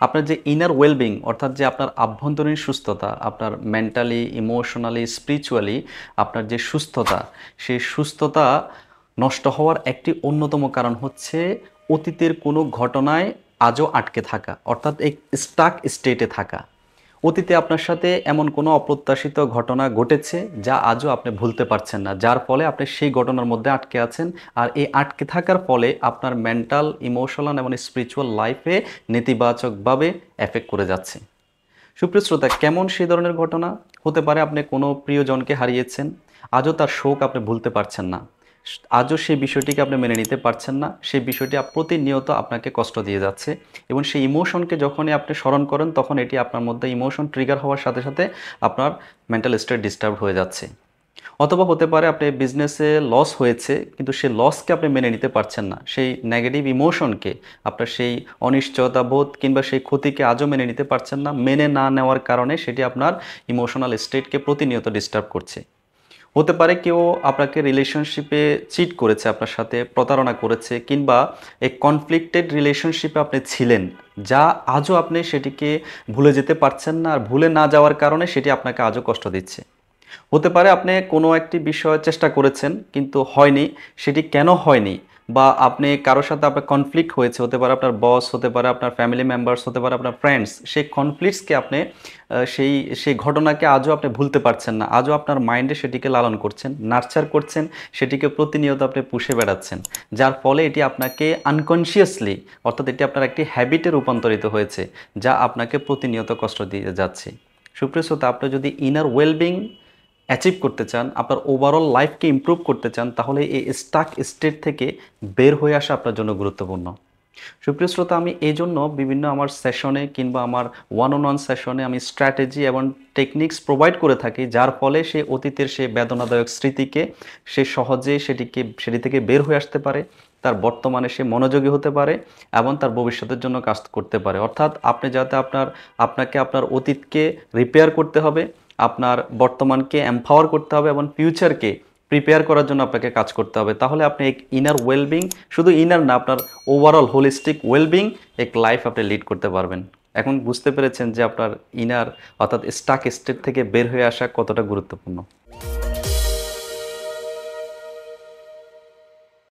আপনার যে inner wellbeing অর্থাৎ যে আপনার আভ্যন্তরীণ সুস্থতা, আপনার মেন্টালি, ইমোশনালি, স্পিরিচুয়ালি আপনার যে সুস্থতা, সেই সুস্থতা নষ্ট হওয়ার একটি অন্যতম কারণ হচ্ছে অতীতের কোনো ঘটনায় আজও আটকে থাকা, অর্থাৎ এই স্টাক স্টেটে থাকা। অতীতে আপনার সাথে এমন কোনো অপ্রত্যাশিত ঘটনা ঘটেছে যা আজও আপনি ভুলতে পারছেন না, যার ফলে আপনি সেই ঘটনার মধ্যে আটকে আছেন। আর এই আটকে থাকার ফলে আপনার মেন্টাল, ইমোশনাল এবং স্পিরিচুয়াল লাইফে নেতিবাচকভাবে এফেক্ট করে যাচ্ছে। সুপ্রিয় শ্রোতা, কেমন সেই ধরনের ঘটনা হতে পারে? আপনি কোনো প্রিয়জনকে হারিয়েছেন, আজও তার শোক আপনি ভুলতে পারছেন না, আজও সেই বিষয়টিকে আপনি মেনে নিতে পারছেন না, সেই বিষয়টি প্রতিনিয়ত আপনাকে কষ্ট দিয়ে যাচ্ছে। এবং সেই ইমোশনকে যখনই আপনি স্মরণ করেন তখন এটি আপনার মধ্যে ইমোশন ট্রিগার হওয়ার সাথে সাথে আপনার মেন্টাল স্টেট ডিস্টার্ব হয়ে যাচ্ছে। অথবা হতে পারে আপনি বিজনেসে লস হয়েছে, কিন্তু সেই লসকে আপনি মেনে নিতে পারছেন না, সেই নেগেটিভ ইমোশনকে, আপনার সেই অনিশ্চয়তা বোধ কিংবা সেই ক্ষতিকে আজও মেনে নিতে পারছেন না। মেনে না নেওয়ার কারণে সেটি আপনার ইমোশনাল স্টেটকে প্রতিনিয়ত ডিস্টার্ব করছে। হতে পারে কেউ আপনাকে রিলেশনশিপে চিট করেছে, আপনার সাথে প্রতারণা করেছে, কিংবা এই কনফ্লিক্টেড রিলেশনশিপে আপনি ছিলেন, যা আজও আপনি সেটিকে ভুলে যেতে পারছেন না। আর ভুলে না যাওয়ার কারণে সেটি আপনাকে আজও কষ্ট দিচ্ছে। হতে পারে আপনি কোনো একটি বিষয় চেষ্টা করেছেন কিন্তু হয়নি, সেটি কেন হয়নি, বা আপনি কারোর সাথে আপনার কনফ্লিক্ট হয়েছে, হতে পারে আপনার বস, হতে পারে আপনার ফ্যামিলি মেম্বার্স, হতে পারে আপনার ফ্রেন্ডস, সেই কনফ্লিক্টসকে আপনি সেই সেই ঘটনাকে আজও আপনি ভুলতে পারছেন না, আজও আপনার মাইন্ডে সেটিকে লালন করছেন, নার্চার করছেন, সেটিকে প্রতিনিয়ত আপনি পুষে বেড়াচ্ছেন, যার ফলে এটি আপনাকে আনকনশিয়াসলি, অর্থাৎ এটি আপনার একটি হ্যাবিটে রূপান্তরিত হয়েছে, যা আপনাকে প্রতিনিয়ত কষ্ট দিয়ে যাচ্ছে। সুপ্রিয় শ্রোতা, আপনি যদি ইনার ওয়েলবিং অ্যাচিভ করতে চান, আপনার ওভারঅল লাইফকে ইমপ্রুভ করতে চান, তাহলে এই স্টাক স্টেট থেকে বের হয়ে আসা আপনার জন্য গুরুত্বপূর্ণ। সুপ্রিয় শ্রোতা, আমি এই জন্য বিভিন্ন আমার সেশনে কিংবা আমার ওয়ান অন ওয়ান সেশনে আমি স্ট্র্যাটেজি এবং টেকনিক্স প্রোভাইড করে থাকি, যার ফলে সে অতীতের সেই বেদনাদায়ক স্মৃতিকে সে সহজে সেটি থেকে বের হয়ে আসতে পারে, তার বর্তমানে সে মনোযোগী হতে পারে এবং তার ভবিষ্যতের জন্য কাজ করতে পারে। অর্থাৎ আপনি যাতে আপনাকে আপনার অতীতকে রিপেয়ার করতে হবে, আপনার বর্তমানকে এমপাওয়ার করতে হবে এবং ফিউচারকে প্রিপেয়ার করার জন্য আপনাকে কাজ করতে হবে। তাহলে আপনি এক ইনার ওয়েলবিং, শুধু ইনার না, আপনার ওভারঅল হোলিস্টিক ওয়েলবিং এক লাইফ আপনি লিড করতে পারবেন। এখন বুঝতে পেরেছেন যে আপনার ইনার অর্থাৎ স্টাক স্টেট থেকে বের হয়ে আসা কতটা গুরুত্বপূর্ণ।